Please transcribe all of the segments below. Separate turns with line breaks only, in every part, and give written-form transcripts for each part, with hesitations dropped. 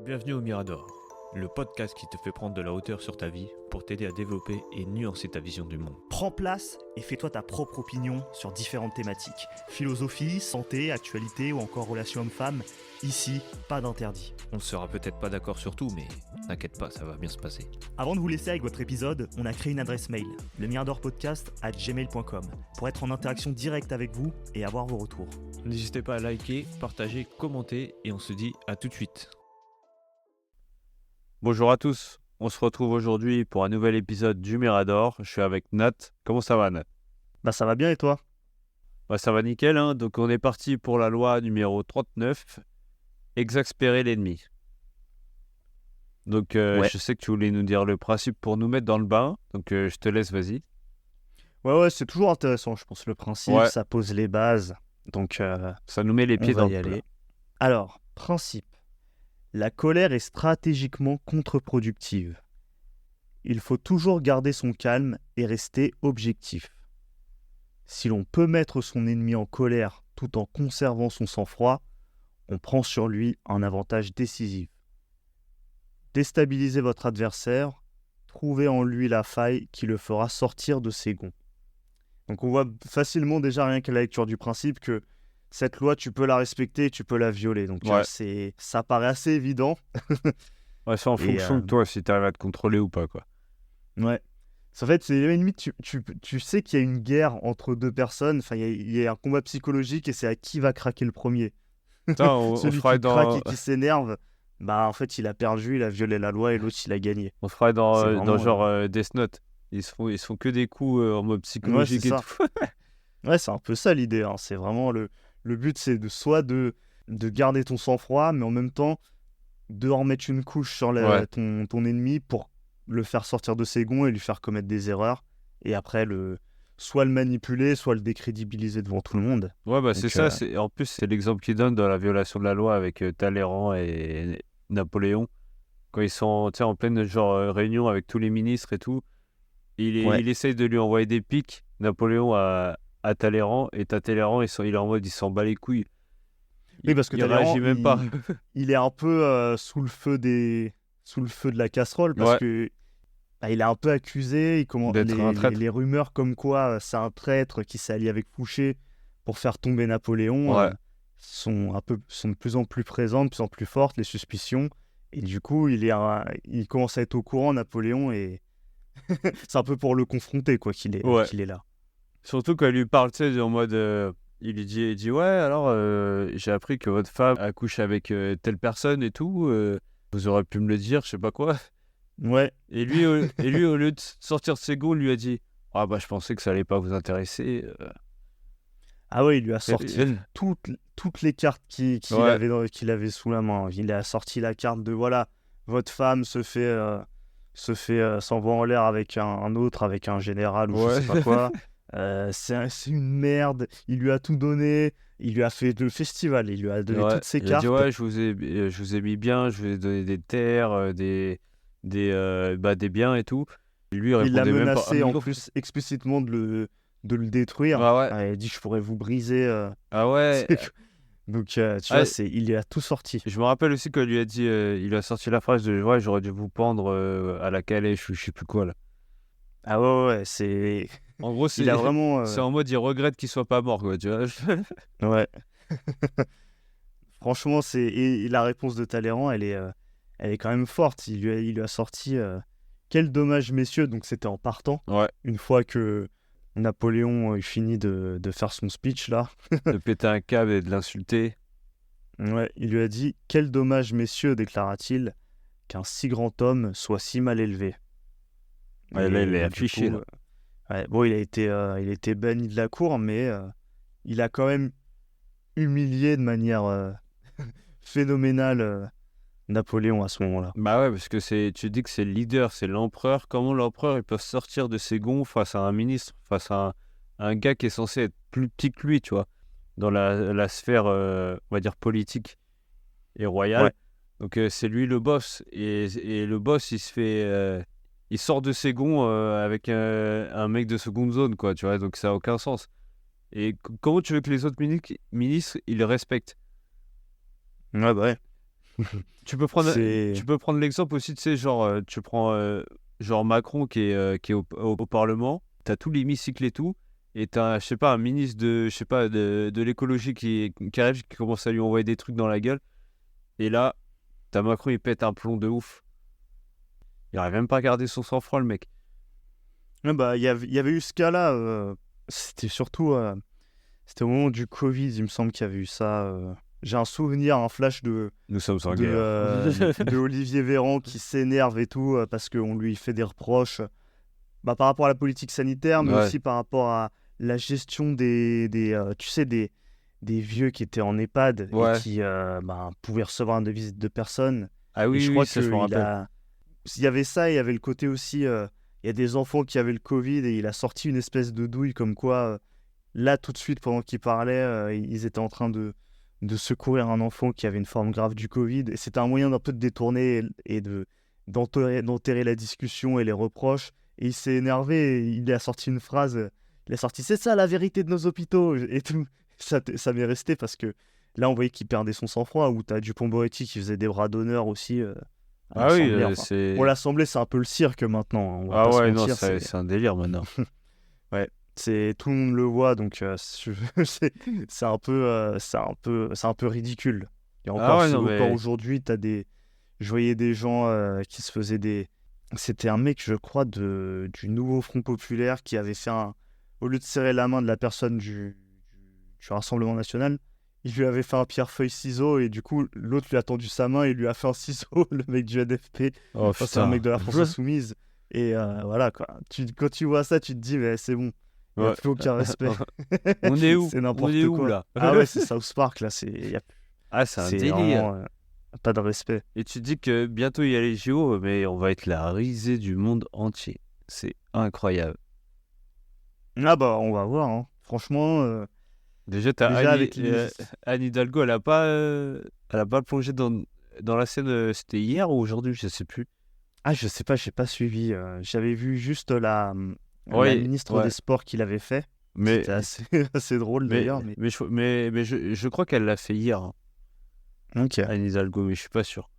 Bienvenue au Mirador, le podcast qui te fait prendre de la hauteur sur ta vie pour t'aider à développer et nuancer ta vision du monde.
Prends place et fais-toi ta propre opinion sur différentes thématiques. Philosophie, santé, actualité ou encore relations hommes-femmes. Ici, pas d'interdit.
On ne sera peut-être pas d'accord sur tout, mais t'inquiète pas, ça va bien se passer.
Avant de vous laisser avec votre épisode, on a créé une adresse mail, lemiradorpodcast@gmail.com, pour être en interaction directe avec vous et avoir vos retours.
N'hésitez pas à liker, partager, commenter et on se dit à tout de suite.
Bonjour à tous, on se retrouve aujourd'hui pour un nouvel épisode du Mirador. Je suis avec Nat. Comment ça va, Nat?
Ça va bien et toi?
Ça va nickel, hein. Donc on est parti pour la loi numéro 39, exaspérer l'ennemi. Donc
Ouais.
je sais que tu voulais nous dire le principe pour nous mettre dans le bain, donc je te laisse, vas-y.
Ouais, c'est toujours intéressant, je pense, le principe,
Ouais.
ça pose les bases. Donc,
Ça nous met les
on
pieds
va
dans
y
le
aller.
plat.
Alors, principe. La colère est stratégiquement contre-productive. Il faut toujours garder son calme et rester objectif. Si l'on peut mettre son ennemi en colère tout en conservant son sang-froid, on prend sur lui un avantage décisif. Déstabilisez votre adversaire, trouvez en lui la faille qui le fera sortir de ses gonds. Donc on voit facilement déjà rien qu'à la lecture du principe que cette loi, tu peux la respecter et tu peux la violer. Donc
Ouais.
ça paraît assez évident.
Ouais, c'est en
Et,
fonction de toi si tu arrives à te contrôler ou pas, quoi.
Ouais. En fait, c'est limite, tu sais qu'il y a une guerre entre deux personnes. Enfin, il y a un combat psychologique et c'est à qui va craquer le premier.
Putain, on
Celui
ferait
qui craque
dans,
et qui s'énerve, en fait, il a perdu, il a violé la loi et l'autre, il a gagné.
on ferait
C'est
dans
vraiment,
genre Death Note. Ils se font que des coups en mode psychologique
c'est
et
ça.
tout.
Ouais, c'est un peu ça l'idée. Hein. C'est vraiment le but, c'est de garder ton sang-froid, mais en même temps, de remettre une couche sur
Ouais.
ton ennemi pour le faire sortir de ses gonds et lui faire commettre des erreurs. Et après, soit le manipuler, soit le décrédibiliser devant tout le monde.
Ouais, c'est
Donc,
ça. En plus, c'est l'exemple qu'il donne dans la violation de la loi avec Talleyrand et Napoléon. Quand ils sont en pleine réunion avec tous les ministres et tout,
Ouais.
il essaye de lui envoyer des pics, Napoléon à Talleyrand. Et Talleyrand, il est en mode, il s'en bat les couilles.
Oui, parce que
Il
Talleyrand,
réagit même pas.
il est un peu sous le feu de la casserole parce
Ouais.
que il est un peu accusé.
D'être un traître.
Les rumeurs comme quoi c'est un traître qui s'est allié avec Fouché pour faire tomber Napoléon
Ouais.
sont de plus en plus présentes, de plus en plus fortes, les suspicions. Et du coup, il commence à être au courant, Napoléon, et c'est un peu pour le confronter quoi qu'il est,
Ouais.
qu'il est là.
Surtout quand il lui parle, tu sais, en mode. Il dit ouais, alors j'ai appris que votre femme a couché avec telle personne et tout. Vous aurez pu me le dire, je sais pas quoi.
Ouais.
Et lui, au lieu de sortir de ses gonds, il lui a dit ah je pensais que ça allait pas vous intéresser.
Ah ouais, il lui a sorti
Et-
toutes les cartes qu'il
Ouais.
avait sous la main. Il a sorti la carte de voilà, votre femme s'envoie en l'air avec un autre, avec un général ou je
Ouais.
sais pas quoi. C'est une merde. Il lui a tout donné. Il lui a fait le festival. Il lui a donné
Ouais.
toutes ses
Il a dit
cartes.
ouais, je vous ai mis bien, je vous ai donné des terres, des biens et tout. Et lui, il
Il l'a
répondait même pas.
menacé en plus explicitement de le détruire.
Ah ouais.
Il a dit je pourrais vous briser.
Ah ouais.
Donc tu
Ah,
vois, il lui a tout sorti.
je me rappelle aussi quand il lui a dit, il lui a sorti la phrase de ouais, j'aurais dû vous pendre à la calèche ou je sais plus quoi là.
Ah ouais, c'est.
En gros,
Il a vraiment.
c'est en mode il regrette qu'il soit pas mort, quoi, tu vois.
Ouais. Franchement, et la réponse de Talleyrand, elle est quand même forte. Il lui a sorti quel dommage, messieurs. Donc c'était en partant.
Ouais,
Une fois que Napoléon eut fini de faire son speech là,
de péter un câble et de l'insulter.
ouais, il lui a dit quel dommage, messieurs, déclara-t-il, qu'un si grand homme soit si mal élevé.
Ouais, là, il est
du
affiché,
coup,
là.
ouais, bon, il a été banni de la cour, mais il a quand même humilié de manière phénoménale Napoléon à ce moment-là.
Bah ouais, parce que tu dis que c'est le leader, c'est l'empereur. Comment l'empereur il peut sortir de ses gonds face à un ministre, face à un gars qui est censé être plus petit que lui, tu vois, dans la sphère, on va dire, politique et royale.
Ouais.
Donc c'est lui le boss. Et le boss, il sort de ses gonds avec un mec de seconde zone, quoi, tu vois, donc ça n'a aucun sens. Et comment tu veux que les autres ministres, ils le respectent?
Ouais, bah ouais.
Tu peux prendre,
C'est...
tu peux prendre l'exemple aussi, tu sais, genre, tu prends genre Macron qui est au Parlement, t'as tout l'hémicycle et tout, et t'as, je sais pas, un ministre je sais pas, de l'écologie qui arrive, qui commence à lui envoyer des trucs dans la gueule, et là, t'as Macron, il pète un plomb de ouf. Il arrive même pas à garder son sang-froid, le mec.
Ouais, bah, il y avait eu ce cas-là. C'était surtout... c'était au moment du Covid, il me semble qu'il y avait eu ça. J'ai un souvenir, un flash
Nous sommes en
de,
guerre.
de Olivier Véran qui s'énerve et tout parce qu'on lui fait des reproches par rapport à la politique sanitaire, mais
Ouais.
aussi par rapport à la gestion tu sais, des vieux qui étaient en EHPAD
Ouais.
et qui pouvaient recevoir des visites de personnes.
Ah
Et
oui,
je
oui,
crois
ça, je me
qu'il
rappelle.
il y avait ça, il y avait le côté aussi, il y a des enfants qui avaient le Covid et il a sorti une espèce de douille comme quoi, là, tout de suite, pendant qu'il parlait, ils étaient en train de secourir un enfant qui avait une forme grave du Covid. Et c'était un moyen d'un peu de détourner et d'enterrer la discussion et les reproches. Et il s'est énervé et il a sorti une phrase. Il a sorti «C'est ça la vérité de nos hôpitaux» et tout. Ça m'est resté parce que là, on voyait qu'il perdait son sang-froid. Ou t'as Dupond-Moretti qui faisait des bras d'honneur aussi à
Ah oui,
l'Assemblée. Enfin,
c'est...
pour l'Assemblée, c'est un peu le cirque maintenant, hein, on va
Ah
pas se
ouais, non,
mentir.
c'est un délire maintenant.
Tout le monde le voit, donc c'est un peu ridicule. Et
Ah ouais, non,
encore
mais...
aujourd'hui, je voyais des gens qui se faisaient des. C'était un mec, je crois, du Nouveau Front Populaire qui avait fait au lieu de serrer la main de la personne du Rassemblement National, il lui avait fait un pierre-feuille-ciseau et du coup, l'autre lui a tendu sa main et lui a fait un ciseau, le mec du NFP.
Oh
Enfin, c'est un
putain.
mec de la France Insoumise. Et voilà, quoi. Quand tu vois ça, tu te dis, mais c'est bon. Il n'y a
Ouais.
plus aucun respect.
On est où?
C'est
On
n'importe
est où,
quoi.
là?
Ah ouais, c'est South Park, là.
Ah, c'est un
C'est
délire.
vraiment pas de respect.
Et tu te dis que bientôt il y a les JO, mais on va être la risée du monde entier. C'est incroyable.
Ah bah, on va voir. Hein. Franchement,
Déjà, t'as
déjà avec les...
Anne Hidalgo, elle a pas plongé dans la scène, c'était hier ou aujourd'hui, je sais plus.
Ah, je sais pas, j'ai pas suivi. J'avais vu juste la
Oui,
ministre
ouais.
des Sports qui l'avait fait.
Mais,
C'était assez drôle d'ailleurs. Mais...
mais je crois qu'elle l'a fait hier, hein,
Ok.
Anne Hidalgo, mais je suis pas sûr.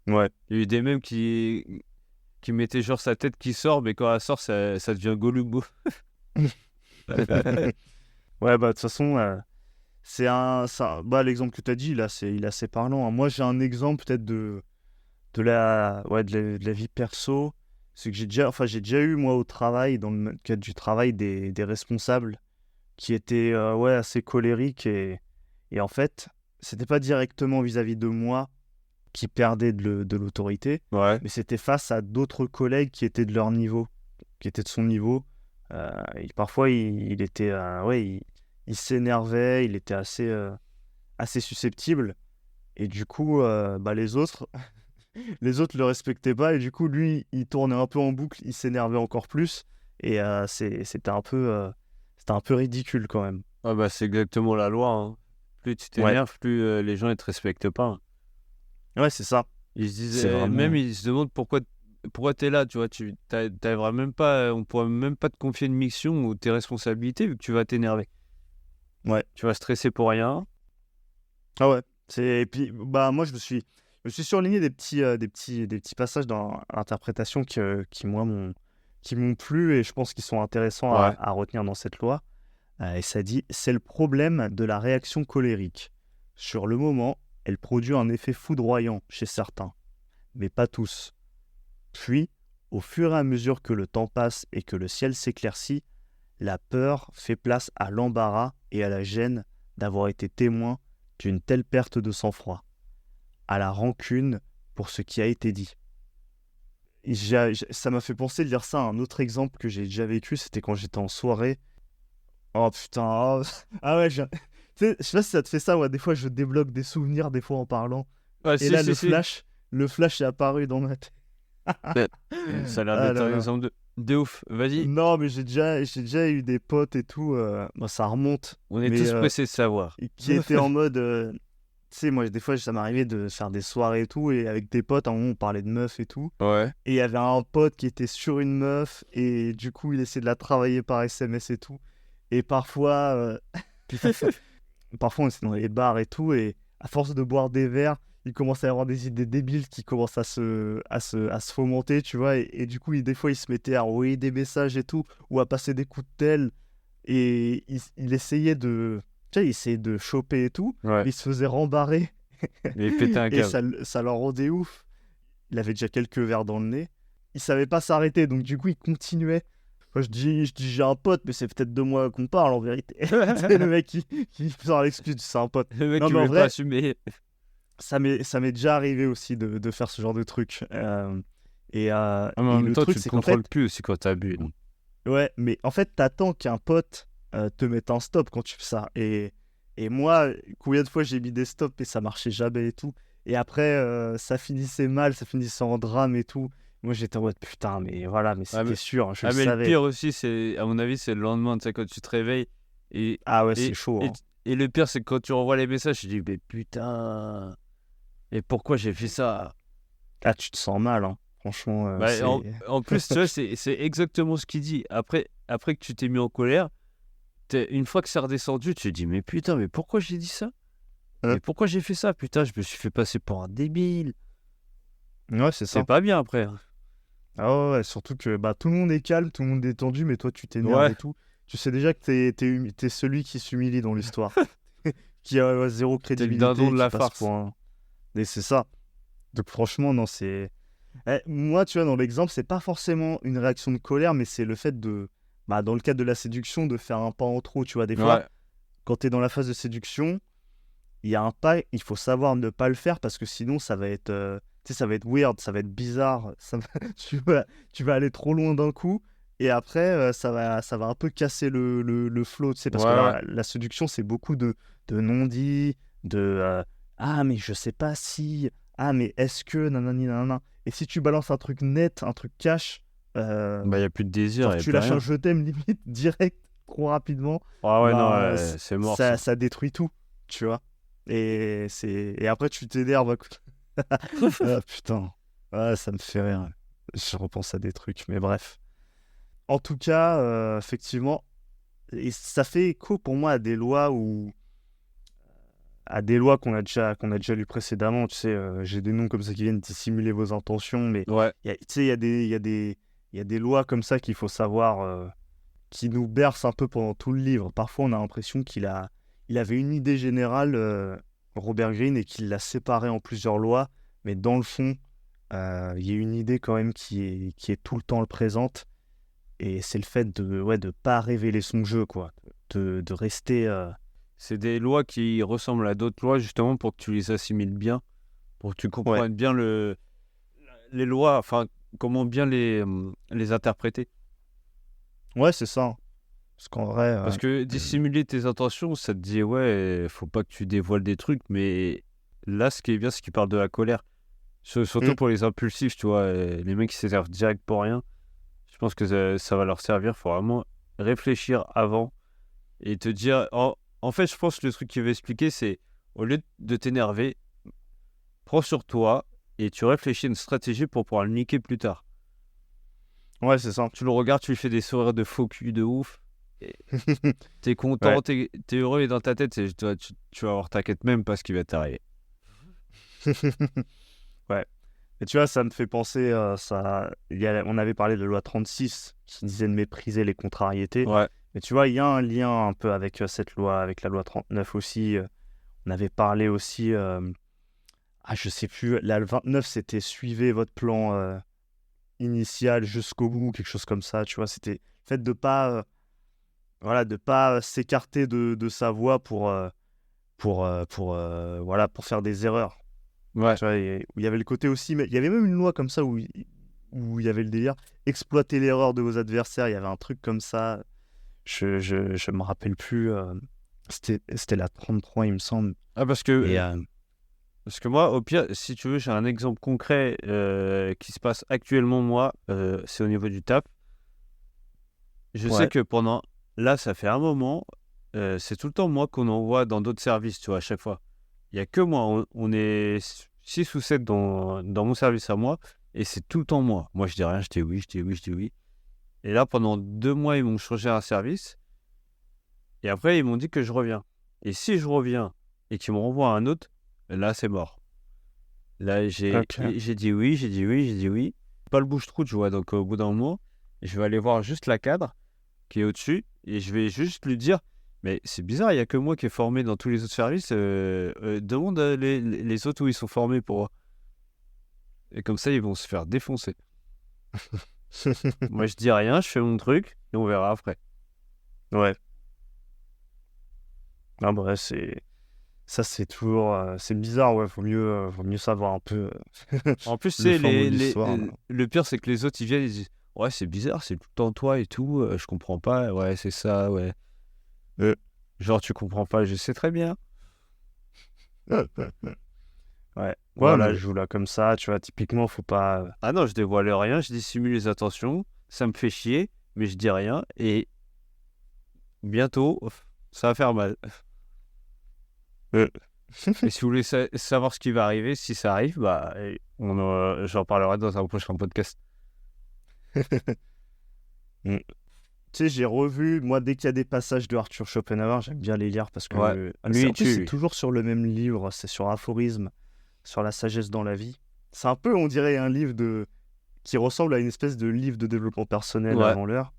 Ouais.
Il y a eu des mèmes qui mettaient genre sa tête qui sort, mais quand elle sort, ça devient Gollum.
Ouais, bah de toute façon, l'exemple que tu as dit, là, il est assez parlant. Hein. Moi, j'ai un exemple peut-être de la vie perso. C'est que j'ai déjà eu, moi, au travail, dans le cadre du travail, des responsables qui étaient assez colériques. Et en fait, c'était pas directement vis-à-vis de moi qui perdaient de l'autorité,
Ouais.
mais c'était face à d'autres collègues qui étaient de leur niveau, qui étaient de son niveau. Et parfois, il était, il s'énervait, il était assez susceptible. Et du coup, les autres le respectaient pas. Et du coup, lui, il tournait un peu en boucle, il s'énervait encore plus. Et c'était un peu ridicule quand même.
Ah bah c'est exactement la loi, hein. Plus tu t'énerves, plus les gens ils te respectent pas, hein.
Ouais, c'est ça.
Ils se disent,
C'est vraiment...
même ils se demandent pourquoi t'es là, tu vois, t'arriveras même pas, on pourra même pas te confier une mission ou tes responsabilités vu que tu vas t'énerver.
Ouais.
Tu vas stresser pour rien.
Ah ouais. Et puis, moi, je me suis surligné des petits passages dans l'interprétation qui m'ont plu et je pense qu'ils sont intéressants
Ouais.
à retenir dans cette loi. Et ça dit, c'est le problème de la réaction colérique. Sur le moment, elle produit un effet foudroyant chez certains, mais pas tous. Puis, au fur et à mesure que le temps passe et que le ciel s'éclaircit, la peur fait place à l'embarras et à la gêne d'avoir été témoin d'une telle perte de sang-froid, à la rancune pour ce qui a été dit. Ça m'a fait penser de lire ça à un autre exemple que j'ai déjà vécu, c'était quand j'étais en soirée. Oh putain, ah ouais, tu sais, je sais pas si ça te fait ça, ouais, des fois je débloque des souvenirs, des fois en parlant.
Ah,
Et là, le flash est apparu dans ma tête.
Ça a l'air
Ah
d'être
là
un
là.
exemple de ouf. Vas-y,
Non, mais j'ai déjà eu des potes et tout, ça remonte,
on est
mais
tous pressés de savoir.
qui étaient en mode... tu sais, moi, des fois, ça m'arrivait de faire des soirées et tout, et avec des potes, à un moment, on parlait de meufs et tout.
Ouais.
Et il y avait un pote qui était sur une meuf, et du coup, il essayait de la travailler par SMS et tout. Et parfois on était dans les bars et tout, et à force de boire des verres, il commence à y avoir des idées débiles qui commencent à se fomenter, tu vois. Et du coup, des fois, il se mettait à envoyer des messages et tout, ou à passer des coups de tel. Et il essayait de. Tu sais, il essayait de choper et tout,
Ouais.
mais il se faisait rembarrer.
Et il pétait un
Et
câble.
ça le rendait ouf. Il avait déjà quelques verres dans le nez. Il savait pas s'arrêter, donc du coup, il continuait. Moi, je dis j'ai un pote, mais c'est peut-être de moi qu'on parle en vérité. C'est le mec qui sort l'excuse, c'est un pote.
Le mec
Non,
qui
mais en
voulait pas
vrai,
assumer.
ça m'est déjà arrivé aussi de faire ce genre de truc. Et
Ah, mais en même
le
temps,
truc,
tu te
c'est qu'en
contrôles
fait,
plus aussi quand t'as bu.
ouais, mais en fait, t'attends qu'un pote te mette un stop quand tu fais ça. Et moi, combien de fois j'ai mis des stops et ça marchait jamais et tout. Et après, ça finissait mal, ça finissait en drame et tout. Moi, j'étais en mode putain, mais voilà, mais
Ah,
c'était sûr, je le
mais le
savais.
pire aussi, c'est, à mon avis, c'est le lendemain, tu sais, quand tu te réveilles. Et,
Ah ouais, c'est
et,
chaud,
et,
hein.
et le pire, c'est que quand tu renvoies les messages, tu te dis, mais putain, et pourquoi j'ai fait ça?
Ah, tu te sens mal, hein. Franchement,
Bah, en plus, tu vois, c'est exactement ce qu'il dit. Après que tu t'es mis en colère, une fois que c'est redescendu, tu te dis, mais putain, mais pourquoi j'ai dit ça?
Hein.
Mais pourquoi j'ai fait ça? Putain, je me suis fait passer pour un débile.
Ouais, c'est
C'est
ça.
pas bien après.
Ah ouais, surtout que bah, tout le monde est calme, tout le monde est tendu, mais toi, tu t'énerves
Ouais,
et tout. Tu sais déjà que t'es celui qui s'humilie dans l'histoire, qui a zéro
t'es le dindon
crédibilité,
de
qui
la
passe
farce.
pour un... Et c'est ça. Donc franchement, non, c'est... moi, tu vois, dans l'exemple, c'est pas forcément une réaction de colère, mais c'est le fait de... Bah, dans le cadre de la séduction, de faire un pas en trop, tu vois. Des fois,
Ouais,
quand t'es dans la phase de séduction, il y a un pas, il faut savoir ne pas le faire parce que sinon ça va être, tu sais, ça va être weird, ça va être bizarre, tu vas aller trop loin d'un coup et après ça va un peu casser le flow, tu sais, parce que
ouais, ouais.
la séduction c'est beaucoup de non-dits, ah mais je sais pas si, ah mais est-ce que, nanani nanana. Et si tu balances un truc net, un truc cash,
Bah, il n'y a plus de désir,
genre
il n'y a
tu
plus
lâches un
rien.
je t'aime limite direct, trop rapidement,
Ah ouais, non,
bah
c'est mort
ça,
ça.
ça détruit tout, tu vois. Et après, tu t'énerves. Ah, putain. Ah, ça me fait rire. Je repense à des trucs, mais bref. En tout cas, effectivement, et ça fait écho pour moi à des lois qu'on a déjà lues précédemment. Tu sais, j'ai des noms comme ça qui viennent dissimuler vos intentions, mais
Ouais,
tu sais, il y a des lois comme ça qu'il faut savoir, qui nous bercent un peu pendant tout le livre. Parfois, on a l'impression il avait une idée générale, Robert Greene, et qu'il l'a séparée en plusieurs lois, mais dans le fond, il y a une idée quand même qui est tout le temps le présente, et c'est le fait de pas révéler son jeu, quoi, de rester...
c'est des lois qui ressemblent à d'autres lois justement pour que tu les assimiles bien, pour que tu
Ouais,
comprennes bien les lois, enfin, comment bien les interpréter.
ouais, c'est ça. Parce qu'en vrai,
Parce que dissimuler tes intentions, ça te dit, ouais, faut pas que tu dévoiles des trucs, mais là, ce qui est bien, c'est qu'il parle de la colère. Surtout
hmm,
pour les impulsifs, tu vois, les mecs qui s'énervent direct pour rien. Je pense que ça va leur servir. Faut vraiment réfléchir avant et te dire. En fait, je pense que le truc qu'il veut expliquer, c'est au lieu de t'énerver, prends sur toi et tu réfléchis à une stratégie pour pouvoir le niquer plus tard.
ouais, c'est ça.
Tu le regardes, tu lui fais des sourires de faux cul de ouf. Et t'es
Ouais.
content, t'es heureux et dans ta tête, tu vas avoir ta quête même pas ce qui va t'arriver.
Ouais. Et tu vois, ça me fait penser, on avait parlé de la loi 36 qui disait de mépriser les contrariétés.
Ouais,
Mais tu vois, il y a un lien un peu avec cette loi, avec la loi 39 aussi. On avait parlé aussi, je sais plus, la 29 c'était suivez votre plan initial jusqu'au bout, quelque chose comme ça. Tu vois, c'était le fait de pas, voilà, de pas s'écarter de sa voie voilà, pour faire des erreurs.
ouais.
Tu vois, où il y avait le côté aussi, mais il y avait même une loi comme ça où il y avait le délire exploiter l'erreur de vos adversaires. Il y avait un truc comme ça. Je me rappelle plus. C'était la 33, il me semble.
Ah,
Et
parce que moi, au pire, si tu veux, j'ai un exemple concret qui se passe actuellement, moi, c'est au niveau du taf. Je sais
ouais,
que là, ça fait un moment, c'est tout le temps moi qu'on envoie dans d'autres services, tu vois, à chaque fois. Il n'y a que moi, on est 6 ou 7 dans mon service à moi, et c'est tout le temps moi. Moi, je dis rien, je dis oui, je dis oui, je dis oui. Et là, pendant 2 mois, ils m'ont changé un service, et après, ils m'ont dit que je reviens. Et si je reviens et qu'ils me renvoient à un autre, là, c'est mort. Là,
Ok.
j'ai dit oui, j'ai dit oui, j'ai dit oui. Pas le bouche-trou, tu vois. Donc, au bout d'un moment, je vais aller voir juste la cadre qui est au-dessus et je vais juste lui dire, mais c'est bizarre, il n'y a que moi qui est formé dans tous les autres services. Demande les autres où ils sont formés pour voir. Et comme ça, ils vont se faire défoncer. Moi, je dis rien, je fais mon truc et on verra après.
Ouais. Ah bah ouais, ça c'est toujours c'est bizarre, ouais, vaut mieux savoir un peu
En plus, tu
le
sais,
fin mot de l'histoire. Là.
le pire, c'est que les autres, ils viennent, ils disent, ouais, c'est bizarre, c'est tout le temps toi et tout, je comprends pas, ouais, c'est ça, ouais.
Euh.
Genre, tu comprends pas, je sais très bien.
Ouais. Ouais, mais
Voilà.
je joue là comme ça, tu vois, typiquement, faut pas
Ah non, je dévoile rien, je dissimule les intentions, ça me fait chier, mais je dis rien, et bientôt, ça va faire mal.
euh.
Et si vous voulez savoir ce qui va arriver, si ça arrive, bah, j'en parlerai dans un prochain podcast.
Mm. Tu sais, j'ai revu, moi, dès qu'il y a des passages de Arthur Schopenhauer, j'aime bien les lire parce que
Ouais, lui,
en
il
plus,
tue,
c'est
lui.
toujours sur le même livre, c'est sur Aphorisme, sur la sagesse dans la vie. C'est un peu, on dirait, un livre qui ressemble à une espèce de livre de développement personnel
Ouais.
avant l'heure,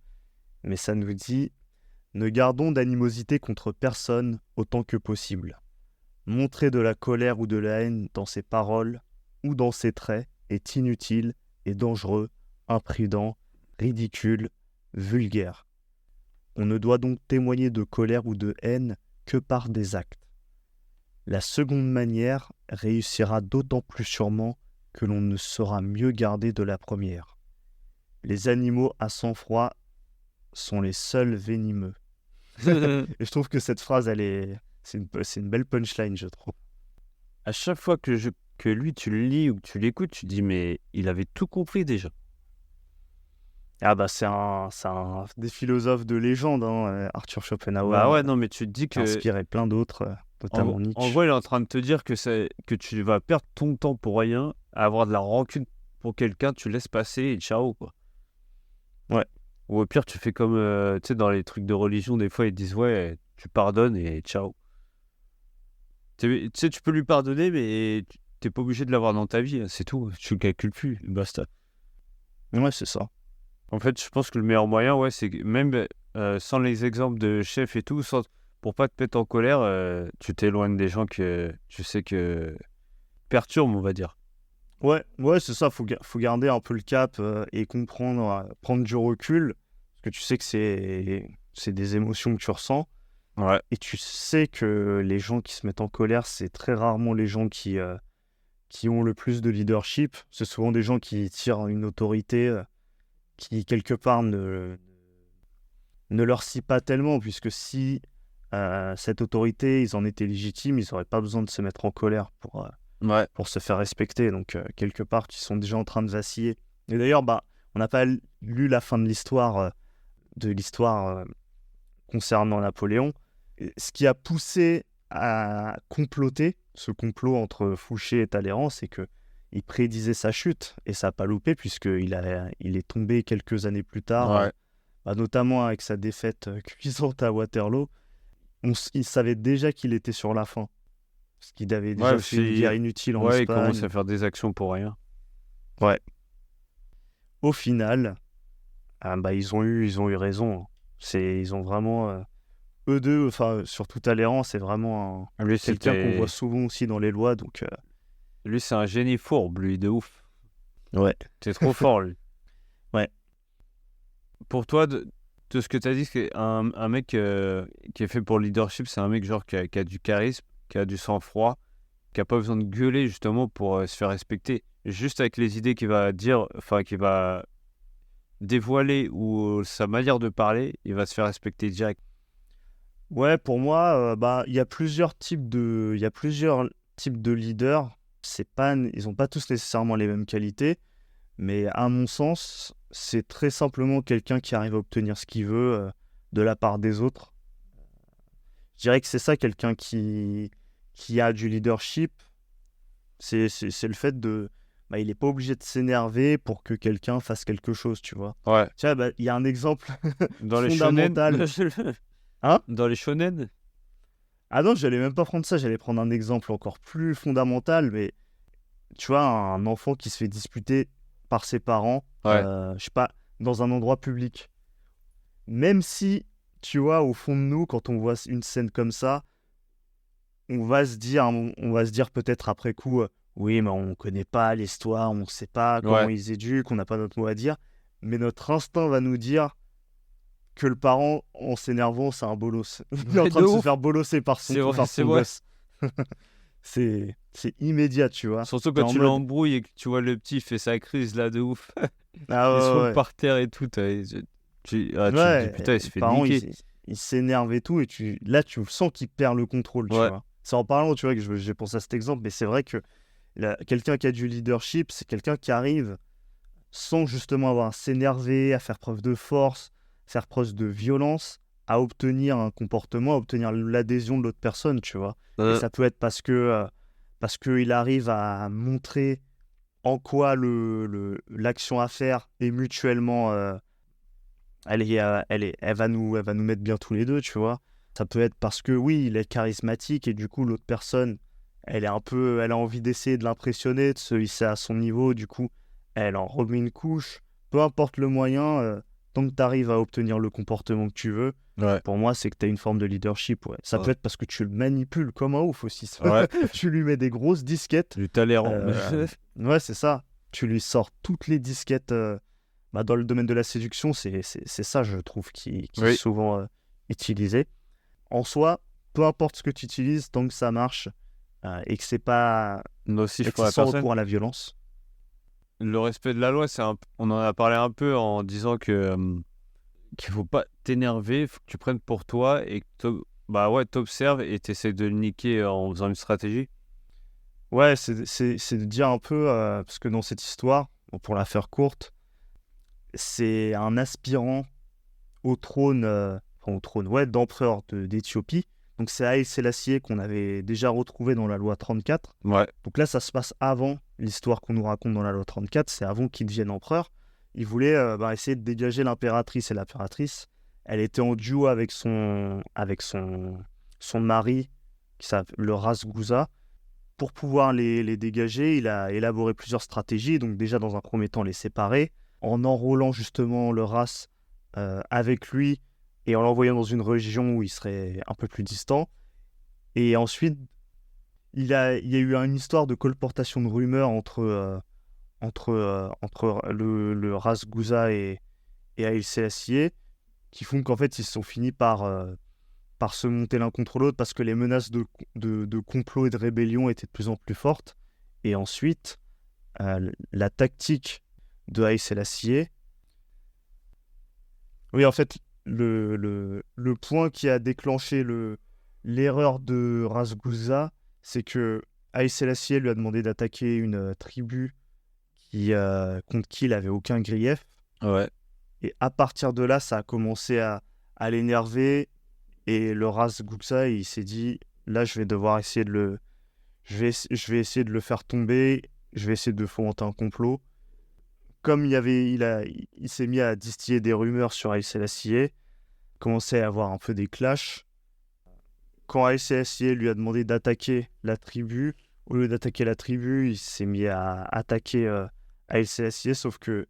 mais ça nous dit ne gardons d'animosité contre personne autant que possible. Montrer de la colère ou de la haine dans ses paroles ou dans ses traits est inutile et dangereux, imprudent, ridicule, vulgaire. On ne doit donc témoigner de colère ou de haine que par des actes. La seconde manière réussira d'autant plus sûrement que l'on ne saura mieux garder de la première. Les animaux à sang-froid sont les seuls venimeux. Et je trouve que cette phrase, c'est une belle punchline, je trouve.
À chaque fois que lui, tu le lis ou que tu l'écoutes, tu te dis, mais il avait tout compris déjà.
Ah bah c'est un des philosophes de légende, hein, Arthur Schopenhauer,
Bah ouais, non, mais tu te dis
qui a
que,
inspiré plein d'autres, notamment
en
Nietzsche.
gros, il est en train de te dire que tu vas perdre ton temps pour rien, à avoir de la rancune pour quelqu'un, tu laisses passer et ciao, quoi.
Ouais.
Ou au pire, tu fais comme, tu sais, dans les trucs de religion, des fois, ils disent, ouais, tu pardonnes et ciao. Tu sais, tu peux lui pardonner, mais t'es pas obligé de l'avoir dans ta vie, hein, c'est tout. Tu le calcules plus, basta.
Ouais, c'est ça.
En fait, je pense que le meilleur moyen, ouais, c'est que même sans les exemples de chefs et tout, pour pas te mettre en colère, tu t'éloignes des gens que tu sais que perturbent, on va dire.
Ouais, c'est ça, faut garder un peu le cap et comprendre, prendre du recul, parce que tu sais que c'est des émotions que tu ressens,
Ouais.
et tu sais que les gens qui se mettent en colère, c'est très rarement les gens qui ont le plus de leadership, c'est souvent des gens qui tirent une autorité qui, quelque part, ne leur scie pas tellement, puisque si cette autorité, ils en étaient légitimes, ils n'auraient pas besoin de se mettre en colère
Ouais.
pour se faire respecter. Donc, quelque part, ils sont déjà en train de vaciller. Et d'ailleurs, on n'a pas lu la fin de l'histoire concernant Napoléon. Et ce qui a poussé à comploter, ce complot entre Fouché et Talleyrand, c'est qu'il prédisait sa chute, et ça n'a pas loupé, puisqu'il est tombé quelques années plus tard,
Ouais.
notamment avec sa défaite cuisante à Waterloo. Il savait déjà qu'il était sur la fin. Parce qu'il avait déjà fait une guerre inutile en
Ouais, il
Espagne.
commence à faire des actions pour rien.
Ouais. Au final, ils ont eu raison. Ils ont vraiment... eux deux, enfin, surtout Talleyrand, c'est vraiment
Lui,
quelqu'un qu'on voit souvent aussi dans les lois. Donc,
lui, c'est un génie fourbe, lui, de ouf.
ouais.
C'est trop fort, lui.
Ouais.
Pour toi, de ce que tu as dit, c'est un mec qui est fait pour le leadership, c'est un mec genre qui a du charisme, qui a du sang-froid, qui a pas besoin de gueuler justement pour se faire respecter. Juste avec les idées qu'il va dire, enfin qu'il va dévoiler ou sa manière de parler, il va se faire respecter direct.
Ouais, pour moi, il y a plusieurs types de leaders. Ils n'ont pas tous nécessairement les mêmes qualités, mais à mon sens, c'est très simplement quelqu'un qui arrive à obtenir ce qu'il veut de la part des autres. Je dirais que c'est ça, quelqu'un qui a du leadership. C'est le fait de... il n'est pas obligé de s'énerver pour que quelqu'un fasse quelque chose, tu vois.
Ouais.
Tu vois, il y a un exemple
Dans les shonen,
fondamental. Hein ?
dans les shonen,
Ah non, j'allais même pas prendre ça, j'allais prendre un exemple encore plus fondamental, mais tu vois, un enfant qui se fait disputer par ses parents,
Ouais.
je sais pas, dans un endroit public. Même si, tu vois, au fond de nous, quand on voit une scène comme ça, on va se dire peut-être après coup, oui, mais on connaît pas l'histoire, on sait pas comment
Ouais.
ils éduquent, on n'a pas notre mot à dire. Mais notre instinct va nous dire que le parent, en s'énervant, c'est un bolos. Il est en
Ouais,
train
de
de se
ouf.
faire bolosser par
C'est vrai,
par
c'est
son
vrai.
gosse. C'est immédiat, tu vois.
Surtout
T'es
quand
en
tu
mode,
l'embrouilles et que tu vois le petit, il fait sa crise là de ouf.
ah
Il se roule
ouais,
par terre et tout.
ouais.
Tu te dis,
Ouais,
putain, il se
le
fait
parent,
niquer.
il s'énerve et tout, et là, tu sens qu'il perd le contrôle, tu
Ouais.
vois. C'est en parlant, tu vois, que j'ai pensé à cet exemple, mais c'est vrai que quelqu'un qui a du leadership, c'est quelqu'un qui arrive sans justement avoir à s'énerver, à faire preuve de force, faire preuve de violence, à obtenir un comportement, à obtenir l'adhésion de l'autre personne, tu vois. Et
Euh,
ça peut être parce qu'il arrive à montrer en quoi l'action à faire est mutuellement, elle va nous mettre bien tous les deux, tu vois. Ça peut être parce que oui, il est charismatique et du coup l'autre personne, elle a envie d'essayer de l'impressionner, de se hisser à son niveau, du coup, elle en remet une couche. Peu importe le moyen, tant que tu arrives à obtenir le comportement que tu veux,
Ouais.
pour moi, c'est que tu as une forme de leadership, ouais. Ça peut
Ouais.
être parce que tu le manipules comme un ouf aussi, ça.
Ouais.
Tu lui mets des grosses disquettes.
Du Talleyrand.
Ouais, c'est ça. Tu lui sors toutes les disquettes. Dans le domaine de la séduction, c'est ça, je trouve, qui est
Oui.
souvent utilisé. En soi, peu importe ce que tu utilises, tant que ça marche et que c'est pas
Nocif
et que
pour
c'est
la
sans
personne.
recours à la violence.
Le respect de la loi, on en a parlé un peu en disant qu'il faut pas t'énerver, faut que tu prennes pour toi et que bah ouais, t'observes et t'essaies de le niquer en faisant une stratégie.
Ouais, c'est de dire un peu, parce que dans cette histoire, bon, pour la faire courte, c'est un aspirant au trône, ouais, d'empereur d'Éthiopie. Donc c'est Haïl Sélassié qu'on avait déjà retrouvé dans la loi 34.
Ouais.
Donc là, ça se passe avant l'histoire qu'on nous raconte dans la loi 34, c'est avant qu'il devienne empereur. Il voulait essayer de dégager l'impératrice. Et l'impératrice, elle était en duo avec son mari, qui s'appelle le Ras Guza. Pour pouvoir les dégager, il a élaboré plusieurs stratégies. Donc déjà, dans un premier temps, les séparer, en enrôlant justement le Ras avec lui et en l'envoyant dans une région où il serait un peu plus distant. Et ensuite, il y a eu une histoire de colportation de rumeurs entre le Ras Guza et Haïl Sélassié, qui font qu'en fait, ils se sont finis par se monter l'un contre l'autre parce que les menaces de complot et de rébellion étaient de plus en plus fortes. Et ensuite, la tactique de Haïl Sélassié. Oui, en fait, le point qui a déclenché l'erreur de Ras Guza, c'est que Haïl Sélassié lui a demandé d'attaquer une tribu contre qui il n'avait aucun grief.
Ouais.
Et à partir de là, ça a commencé à l'énerver. Et le Ras Guza, il s'est dit, là, je vais devoir essayer je vais essayer de le faire tomber. Je vais essayer de fomenter un complot. Comme il s'est mis à distiller des rumeurs sur Haïl Sélassié, commençait à avoir un peu des clashs. Quand Haïl Sélassié lui a demandé d'attaquer la tribu, au lieu d'attaquer la tribu, il s'est mis à attaquer Haïl Sélassié, sauf que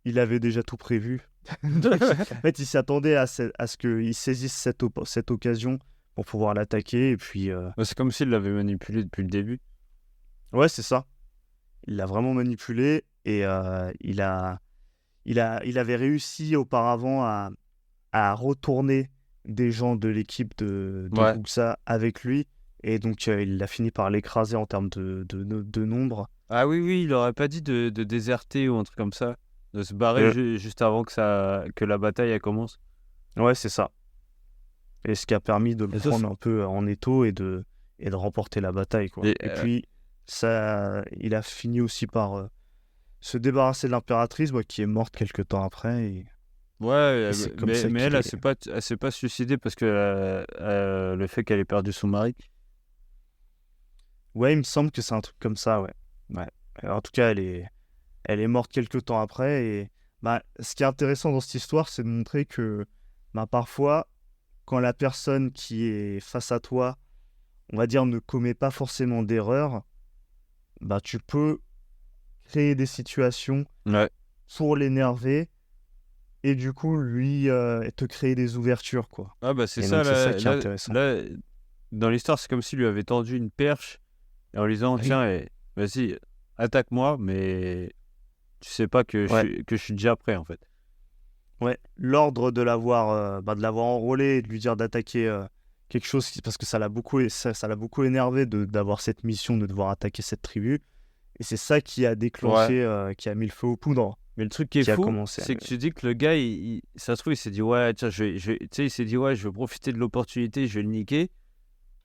il avait déjà tout prévu. En fait, il s'attendait à ce qu'il saisisse cette occasion pour pouvoir l'attaquer. Et puis,
Ouais, c'est comme s'il l'avait manipulé depuis le début.
ouais, c'est ça. Il l'a vraiment manipulé et il avait réussi auparavant à retourner des gens de l'équipe de
Ouais.
Guxa avec lui. Et donc, il a fini par l'écraser en termes de nombre.
Ah oui, oui, il aurait pas dit de déserter ou un truc comme ça, de se barrer juste avant que la bataille elle commence.
Ouais, c'est ça. Et ce qui a permis de le
Et ça,
prendre un peu en étau et de remporter la bataille, quoi.
Et,
Et puis, il a fini aussi par se débarrasser de l'impératrice, qui est morte quelques temps après.
ouais,
Et c'est comme ça
mais
qu'il
elle
est...
elle s'est pas suicidée parce que le fait qu'elle ait perdu son mari.
Ouais, il me semble que c'est un truc comme ça, ouais. Ouais. En tout cas, elle est morte quelques temps après. Et ce qui est intéressant dans cette histoire, c'est de montrer que parfois, quand la personne qui est face à toi, on va dire, ne commet pas forcément d'erreur, bah, tu peux créer des situations
Ouais.
pour l'énerver et du coup, lui, te créer des ouvertures, quoi.
Ah bah c'est
Et
ça,
donc, c'est ça
là,
qui est intéressant.
dans l'histoire, c'est comme s'il lui avait tendu une perche et en lui disant,
Oui.
tiens, vas-y, attaque-moi, mais tu sais pas
Ouais.
que je suis déjà prêt, en fait.
Ouais, l'ordre de l'avoir enrôlé et de lui dire d'attaquer quelque chose, parce que ça l'a beaucoup énervé d'avoir cette mission de devoir attaquer cette tribu. Et c'est ça qui a déclenché, qui a mis le feu aux poudres,
Mais le truc qui est
qui a
fou,
commencé.
c'est que tu dis que le gars, ça se trouve, il s'est dit, ouais, tiens, tu sais, il s'est dit, ouais, je veux profiter de l'opportunité, je vais le niquer.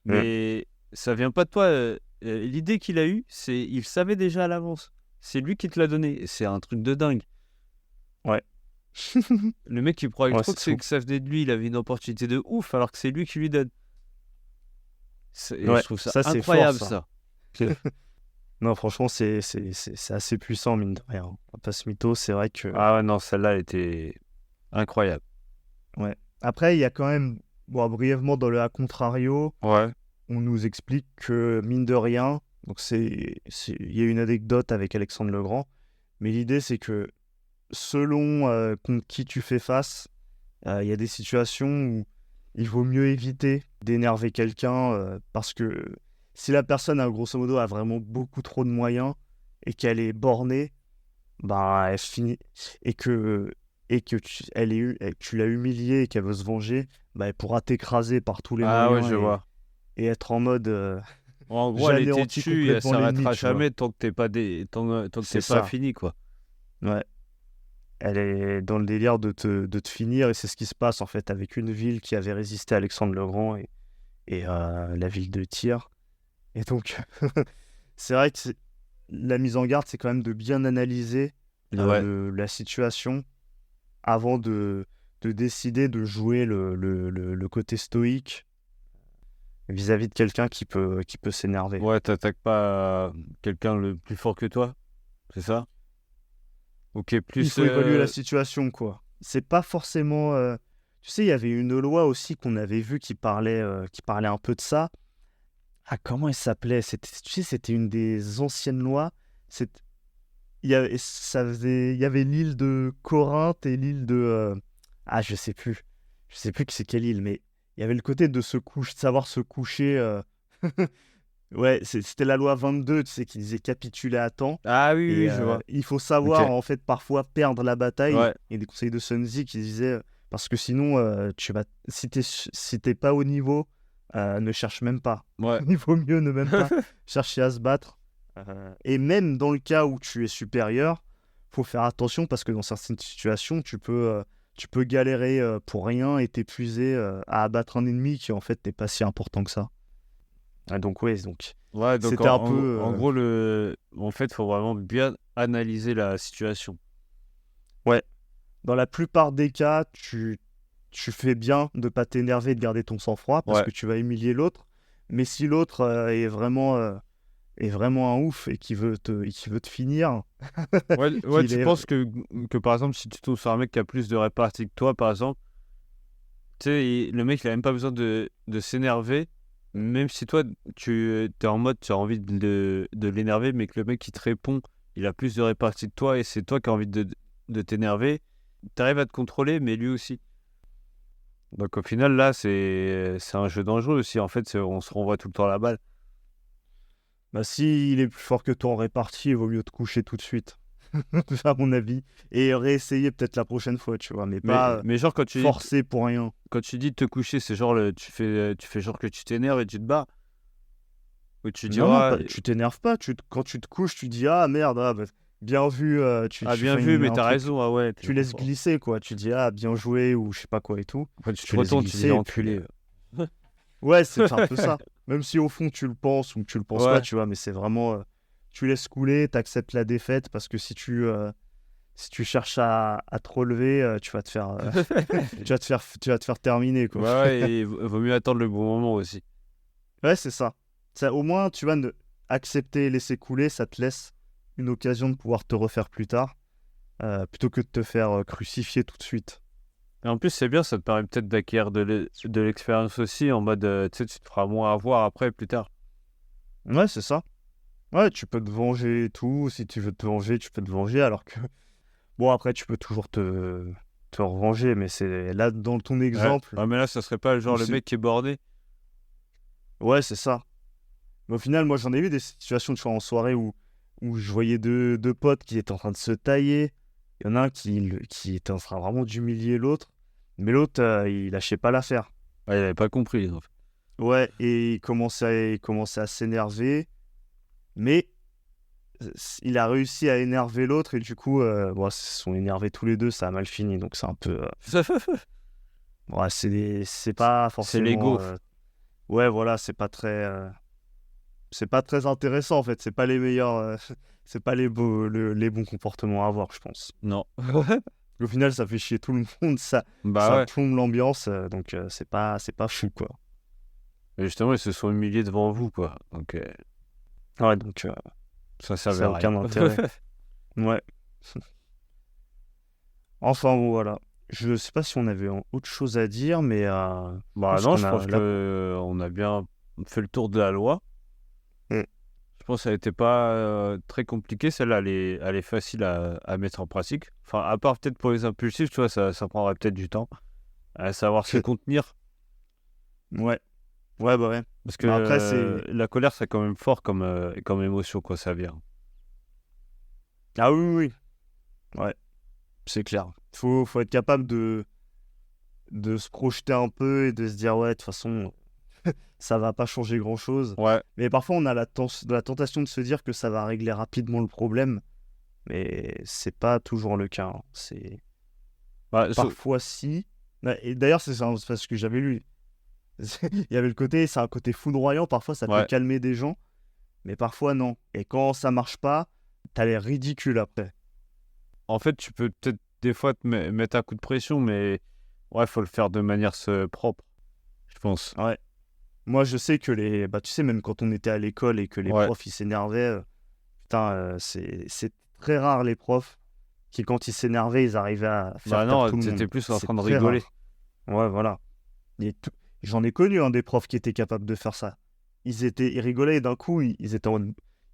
Mais ça vient pas de toi. L'idée qu'il a eue, il savait déjà à l'avance. C'est lui qui te l'a donné. Et c'est un truc de dingue.
Ouais.
Le mec qui croit
Ouais,
trop
c'est fou.
que ça venait de lui, il avait une opportunité de ouf, alors que c'est lui qui lui donne. Et
Ouais,
je trouve ça
ça, c'est fort,
incroyable,
ça.
ça.
Non, franchement, c'est assez puissant, mine de rien. On va pas se mytho, c'est vrai que...
Ah ouais, non, celle-là, elle était incroyable.
Ouais. Après, il y a quand même, bon, brièvement, dans le A contrario,
Ouais.
on nous explique que, mine de rien, donc il y a une anecdote avec Alexandre le Grand, mais l'idée, c'est que selon contre qui tu fais face, il y a des situations où il vaut mieux éviter d'énerver quelqu'un parce que si la personne, grosso modo, a vraiment beaucoup trop de moyens et qu'elle est bornée, bah, elle finit et que tu l'as humiliée et qu'elle veut se venger, bah, elle pourra t'écraser par tous les
Ah ouais,
moyens
je vois.
et être en mode
En gros, elle est
j'anéantis
têtue et elle
complètement l'ennemi,
s'arrêtera
tu vois.
jamais tant que tant que
C'est
t'es pas
ça.
fini, quoi.
Ouais. Elle est dans le délire de te finir, et c'est ce qui se passe en fait avec une ville qui avait résisté à Alexandre le Grand et la ville de Tyr. Et donc, c'est vrai que la mise en garde, c'est quand même de bien analyser
Ouais.
la situation avant de décider de jouer le côté stoïque vis-à-vis de quelqu'un qui peut s'énerver.
Ouais, t'attaques pas quelqu'un le plus fort que toi, c'est ça? Ok,
Il
plus...
faut évaluer la situation, quoi. C'est pas forcément... Tu sais, il y avait une loi aussi qu'on avait vue qui parlait un peu de ça. Ah, comment elle s'appelait? Tu sais, c'était une des anciennes lois. Il y avait l'île de Corinthe et l'île de... Ah, je sais plus. Je sais plus que c'est quelle île, mais il y avait le côté de savoir se coucher. Ouais, c'était la loi 22, tu sais, qui disait capituler à temps.
Ah oui,
Et
oui, je vois.
il faut savoir,
Ok.
en fait, parfois perdre la bataille.
Ouais,
Et des conseils de Sun Tzu qui disaient, parce que sinon, si t'es pas au niveau, ne cherche même pas.
ouais.
Il vaut mieux ne même pas chercher à se battre. Et même dans le cas où tu es supérieur, faut faire attention parce que dans certaines situations, tu peux galérer pour rien et t'épuiser à abattre un ennemi qui en fait n'est pas si important que ça. Donc ouais,
Ouais, donc
c'était un peu...
en gros, en fait, faut vraiment bien analyser la situation.
Ouais, dans la plupart des cas, tu fais bien de pas t'énerver et de garder ton sang-froid parce
Ouais.
que tu vas humilier l'autre. Mais si l'autre est vraiment un ouf et qui veut te finir,
Ouais,
qu'il
tu
est...
penses que par exemple, si tu tombes sur un mec qui a plus de répartie que toi, par exemple, tu sais, le mec, il a même pas besoin de s'énerver. Même si toi, tu es en mode, tu as envie de l'énerver, mais que le mec qui te répond, il a plus de répartie que toi et c'est toi qui as envie de t'énerver, tu arrives à te contrôler, mais lui aussi. Donc au final, là, c'est un jeu dangereux aussi. En fait, on se renvoie tout le temps la balle.
Bah, s'il est plus fort que toi en répartie, il vaut mieux te coucher tout de suite, à mon avis. Et réessayer peut-être la prochaine fois, tu vois, mais pas
Mais genre,
forcer pour rien.
quand tu dis te coucher, c'est genre, tu fais genre que tu t'énerves et tu te bats. Ou tu
Non, non,
diras,
tu t'énerves pas. Quand tu te couches, tu dis «Ah merde, bah, bien vu»,
ah
tu
bien
fais
vu, mais
un
t'as
truc,
raison, ah ouais, t'es
tu laisses
trop fort.
glisser, quoi. Tu dis «Ah, bien joué» ou je sais pas quoi et tout.
Après, tu te
Tu laisses
retournes, tu dis
glisser et puis...
enculé.
Ouais, c'est un peu ça. Même si au fond tu le penses ou que tu le penses pas,
Ouais,
tu vois, mais c'est vraiment... tu laisses couler, t'acceptes la défaite parce que si tu cherches à te relever, tu vas te faire, tu vas te faire terminer, quoi.
ouais, et vaut mieux attendre le bon moment aussi.
Ouais, c'est ça. Au moins, tu vas accepter et laisser couler, ça te laisse une occasion de pouvoir te refaire plus tard, plutôt que de te faire crucifier tout de suite.
Et en plus, c'est bien, ça te permet peut-être d'acquérir de l'expérience aussi, en mode, tu sais, tu te feras moins avoir après, plus tard.
Ouais, c'est ça. Ouais, tu peux te venger et tout. Si tu veux te venger, tu peux te venger. Alors que, bon, après, tu peux toujours te revenger. Mais c'est là, dans ton
Ouais.
exemple,
Ouais, mais là, ça serait pas genre
où
le
c'est.
mec qui est bordé.
Ouais, c'est ça. Mais au final, moi, j'en ai eu des situations, tu vois, en soirée où je voyais deux potes qui étaient en train de se tailler. Il y en a un qui était en train vraiment d'humilier l'autre. Mais l'autre, il lâchait pas l'affaire.
Ouais, il avait pas compris, en fait.
Ouais, et il commençait à s'énerver. Mais il a réussi à énerver l'autre. Et du coup, bon, ils se sont énervés tous les deux. Ça a mal fini. Donc, c'est un peu. Ouais, c'est pas
C'est l'ego.
forcément. Ouais, voilà, c'est pas très intéressant en fait. C'est pas les meilleurs. C'est pas les bons comportements à avoir, je pense.
Non.
Au final, ça fait chier tout le monde, ça
Bah ouais.
plombe l'ambiance, donc c'est pas fou quoi.
Et justement, ils se sont humiliés devant vous, quoi. Donc,
Ouais, donc
ça
ça
servait
a
à rien.
aucun intérêt. Ouais. Enfin bon, voilà. Je sais pas si on avait autre chose à dire, mais je
Bah
pense
non,
qu'on
je pense
a là.
que on a bien fait le tour de la loi.
Mm.
Je pense que ça n'était pas très compliqué. Celle-là, elle est facile à mettre en pratique. Enfin, à part peut-être pour les impulsifs, tu vois, ça prendrait peut-être du temps à savoir se contenir.
Ouais. Ouais, bah ouais.
Parce que
Mais après, c'est.
la colère, c'est quand même fort comme émotion, quoi, ça vient.
Ah oui, oui, oui. Ouais, c'est clair. Faut être capable de se projeter un peu et de se dire, ouais, de toute façon, ça va pas changer grand-chose.
Ouais.
Mais parfois, on a la tentation de se dire que ça va régler rapidement le problème. Mais c'est pas toujours le cas, hein. C'est
Bah,
parfois si. Ouais, et d'ailleurs, c'est parce que j'avais lu. Il y avait c'est un côté foudroyant. Parfois, ça peut
ouais.
calmer des gens, mais parfois non. Et quand ça marche pas, t'as l'air ridicule après.
En fait, tu peux peut-être des fois mettre un coup de pression, mais ouais, faut le faire de manière propre, je pense.
Ouais. Moi, je sais que bah, tu sais, même quand on était à l'école et que les
Ouais.
profs ils s'énervaient, putain, c'est très rare les profs qui, quand ils s'énervaient, ils arrivaient à faire
Bah
taire
non,
tout le
t'étais
monde.
plus en
C'est
train de
très
rigoler.
rare. Ouais, voilà. Et j'en ai connu des profs qui étaient capables de faire ça. Ils rigolaient et d'un coup, ils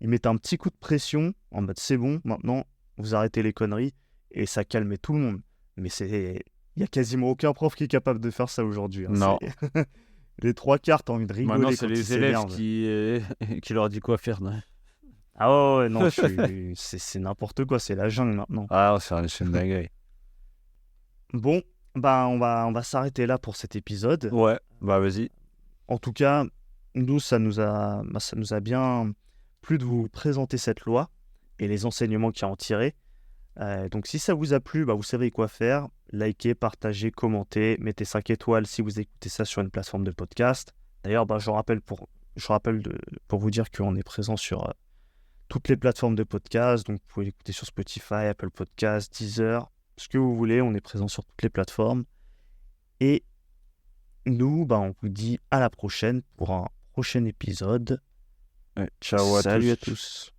mettaient un petit coup de pression en mode c'est bon, maintenant, vous arrêtez les conneries et ça calmait tout le monde. Mais il y a quasiment aucun prof qui est capable de faire ça aujourd'hui, hein.
Non.
Les trois quarts, t'as envie de
Maintenant,
rigoler
c'est
quand ils
les élèves
s'énervent.
qui leur dit quoi faire. Non.
Ah ouais, ouais, non, c'est n'importe quoi, c'est la jungle maintenant.
Ah, c'est une dinguerie.
Bon, bah on va s'arrêter là pour cet épisode.
Ouais, bah vas-y.
En tout cas, nous, ça nous a bien plu de vous présenter cette loi et les enseignements qu'il y a en tiré. Donc si ça vous a plu, bah, vous savez quoi faire. Likez, partagez, commentez, mettez 5 étoiles si vous écoutez ça sur une plateforme de podcast. D'ailleurs, bah, je rappelle pour vous dire qu'on est présent sur toutes les plateformes de podcast. Donc vous pouvez l'écouter sur Spotify, Apple Podcasts, Deezer, ce que vous voulez. On est présent sur toutes les plateformes. Et nous, bah, on vous dit à la prochaine pour un prochain épisode.
Ouais, ciao à tous.
Salut à tous.